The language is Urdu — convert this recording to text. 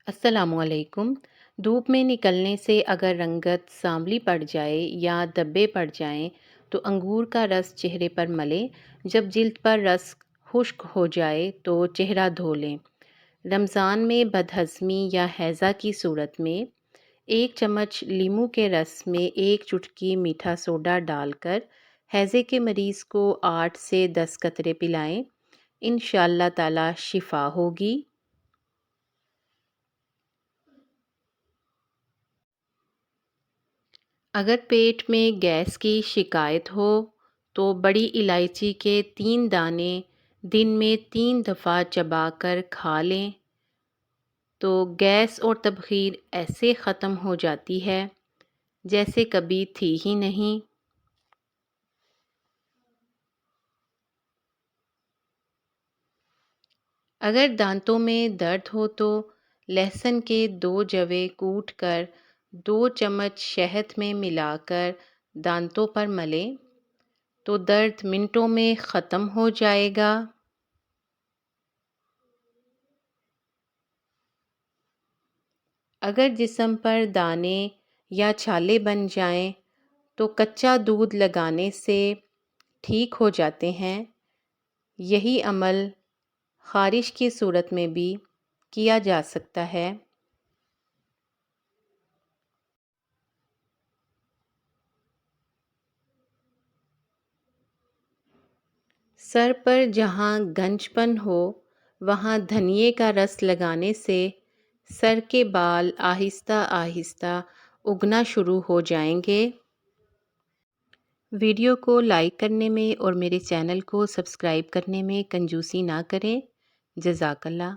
السلام علیکم۔ دھوپ میں نکلنے سے اگر رنگت سانولی پڑ جائے یا دبے پڑ جائیں تو انگور کا رس چہرے پر ملیں۔ جب جلد پر رس خشک ہو جائے تو چہرہ دھو لیں۔ رمضان میں بدہضمی یا ہیضہ کی صورت میں 1 چمچ لیموں کے رس میں 1 چٹکی میٹھا سوڈا ڈال کر ہیضے کے مریض کو 8 سے 10 قطرے پلائیں۔ انشاءاللہ تعالی شفا ہوگی۔ اگر پیٹ میں گیس کی شکایت ہو تو بڑی الائچی کے 3 دانے دن میں 3 دفعہ چبا کر کھا لیں تو گیس اور تبخیر ایسے ختم ہو جاتی ہے جیسے کبھی تھی ہی نہیں۔ اگر دانتوں میں درد ہو تو لہسن کے 2 جوے کوٹ کر 2 چمچ شہد میں ملا کر دانتوں پر ملیں تو درد منٹوں میں ختم ہو جائے گا۔ اگر جسم پر دانے یا چھالے بن جائیں تو کچا دودھ لگانے سے ٹھیک ہو جاتے ہیں۔ یہی عمل خارش کی صورت میں بھی کیا جا سکتا ہے۔ سر پر جہاں گنج پن ہو وہاں دھنیے کا رس لگانے سے سر کے بال آہستہ آہستہ اگنا شروع ہو جائیں گے۔ ویڈیو کو لائک کرنے میں اور میرے چینل کو سبسکرائب کرنے میں کنجوسی نہ کریں۔ جزاک اللہ۔